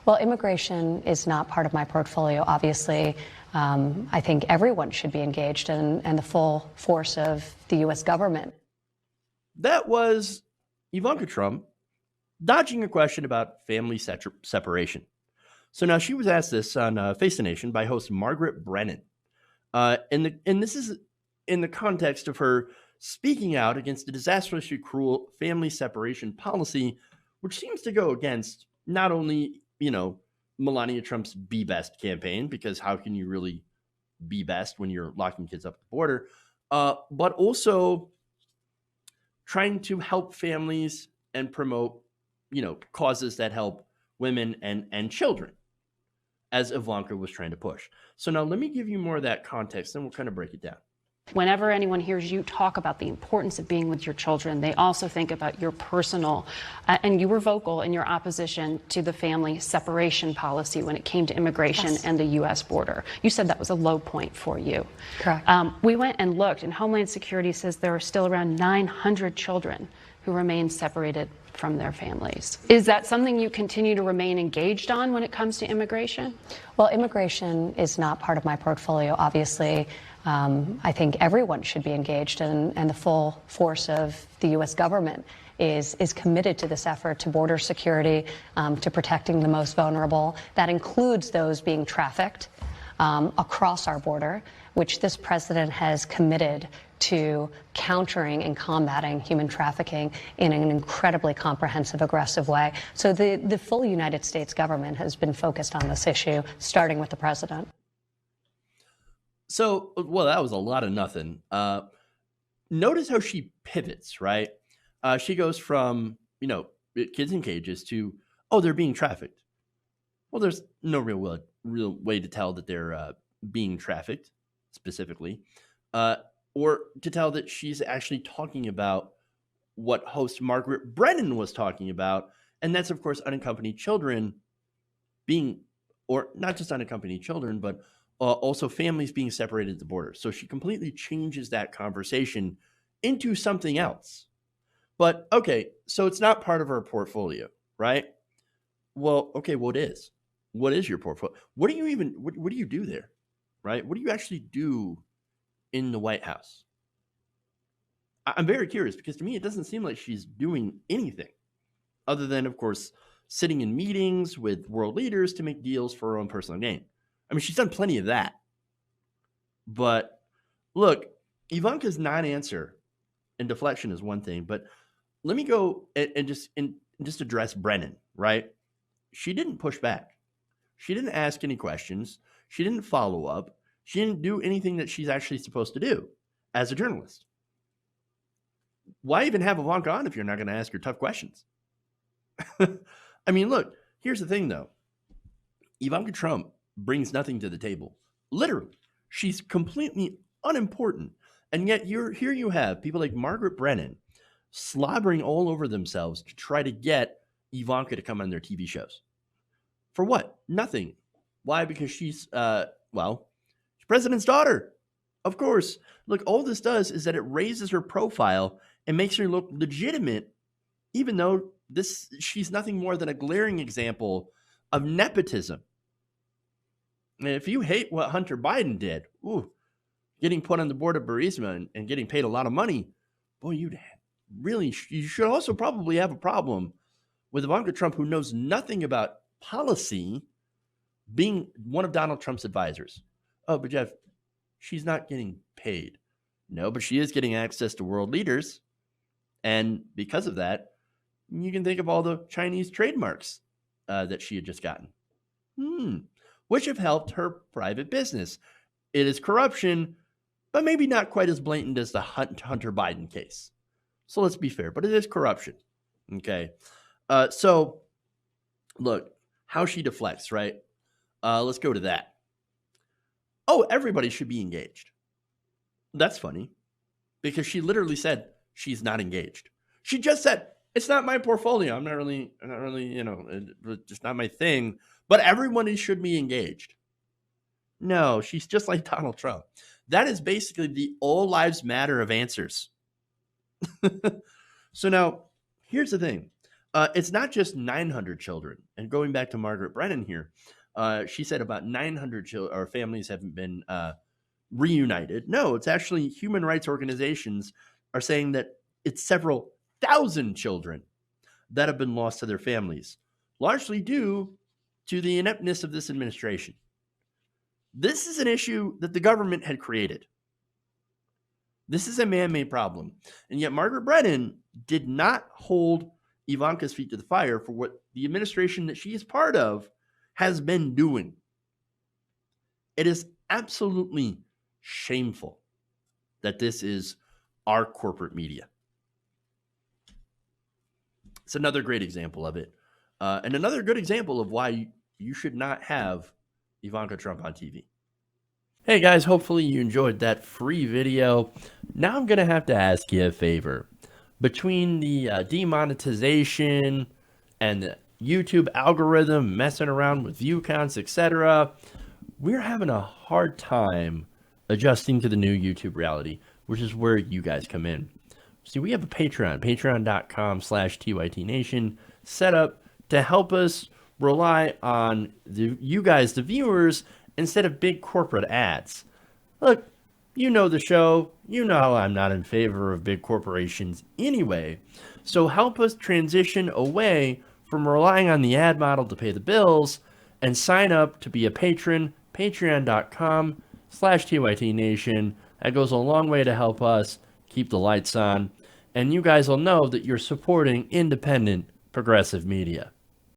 Well, immigration is not part of my portfolio, obviously. I think everyone should be engaged in the full force of the U.S. government. That was Ivanka Trump dodging a question about family separation. So now she was asked this on Face the Nation by host Margaret Brennan. And this is in the context of her speaking out against the disastrously cruel family separation policy, which seems to go against not only, Melania Trump's Be Best campaign, because how can you really be best when you're locking kids up at the border, but also trying to help families and promote, causes that help women and children, as Ivanka was trying to push. So now let me give you more of that context, and we'll kind of break it down. Whenever anyone hears you talk about the importance of being with your children, they also think about your personal, and you were vocal in your opposition to the family separation policy when it came to immigration and the U.S. border. You said that was a low point for you. Correct. We went and looked, and Homeland Security says there are still around 900 children who remain separated from their families. Is that something you continue to remain engaged on when it comes to immigration? Well, immigration is not part of my portfolio, obviously. I think everyone should be engaged, and the full force of the U.S. government is committed to this effort to border security, to protecting the most vulnerable. That includes those being trafficked across our border, which this president has committed to countering and combating human trafficking in an incredibly comprehensive, aggressive way. So the full United States government has been focused on this issue, starting with the president. So, well, that was a lot of nothing. Notice how she pivots, right? She goes from, kids in cages to, they're being trafficked. Well, there's no real way to tell that they're being trafficked specifically, or to tell that she's actually talking about what host Margaret Brennan was talking about. And that's, of course, unaccompanied children being, or not just unaccompanied children, but also families being separated at the border. So she completely changes that conversation into something else. But okay, so it's not part of her portfolio, right? Well, okay, what is? What is your portfolio? What do you do there, right? What do you actually do in the White House? I'm very curious, because to me, it doesn't seem like she's doing anything other than, of course, sitting in meetings with world leaders to make deals for her own personal gain. I mean, she's done plenty of that. But look, Ivanka's non-answer and deflection is one thing, but let me go and just address Brennan, right? She didn't push back. She didn't ask any questions. She didn't follow up. She didn't do anything that she's actually supposed to do as a journalist. Why even have Ivanka on if you're not going to ask her tough questions? I mean, look, here's the thing, though. Ivanka Trump brings nothing to the table. Literally. She's completely unimportant. And yet here you have people like Margaret Brennan slobbering all over themselves to try to get Ivanka to come on their TV shows. For what? Nothing. Why? Because she's, she's president's daughter. Of course. Look, all this does is that it raises her profile and makes her look legitimate, even though she's nothing more than a glaring example of nepotism. And if you hate what Hunter Biden did, getting put on the board of Burisma and getting paid a lot of money, boy, you should also probably have a problem with Ivanka Trump, who knows nothing about policy, being one of Donald Trump's advisors. Oh, but Jeff, she's not getting paid. No, but she is getting access to world leaders. And because of that, you can think of all the Chinese trademarks that she had just gotten, which have helped her private business. It is corruption, but maybe not quite as blatant as the Hunter Biden case. So let's be fair, but it is corruption. Okay. So look, how she deflects, right? Let's go to that. Oh, everybody should be engaged. That's funny, because she literally said she's not engaged. She just said, it's not my portfolio. I'm not really, it's just not my thing, but everyone should be engaged. No, she's just like Donald Trump. That is basically the all lives matter of answers. So now, here's the thing. It's not just 900 children. And going back to Margaret Brennan here, she said about 900 or families haven't been reunited. No, it's actually human rights organizations are saying that it's several thousand children that have been lost to their families, largely due to the ineptness of this administration. This is an issue that the government had created. This is a man-made problem. And yet Margaret Brennan did not hold Ivanka's feet to the fire for what the administration that she is part of has been doing. It is absolutely shameful that this is our corporate media. It's another great example of it. And another good example of why you should not have Ivanka Trump on TV. Hey guys, hopefully you enjoyed that free video. Now I'm going to have to ask you a favor. Between the demonetization and the YouTube algorithm messing around with view counts, etc., we're having a hard time adjusting to the new YouTube reality, which is where you guys come in. See, we have a Patreon, patreon.com/TYTNation, set up to help us rely on you guys, the viewers, instead of big corporate ads. Look, you know the show. You know how I'm not in favor of big corporations anyway. So help us transition away from relying on the ad model to pay the bills and sign up to be a patron, patreon.com/TYTNation. That goes a long way to help us keep the lights on. And you guys will know that you're supporting independent, progressive media.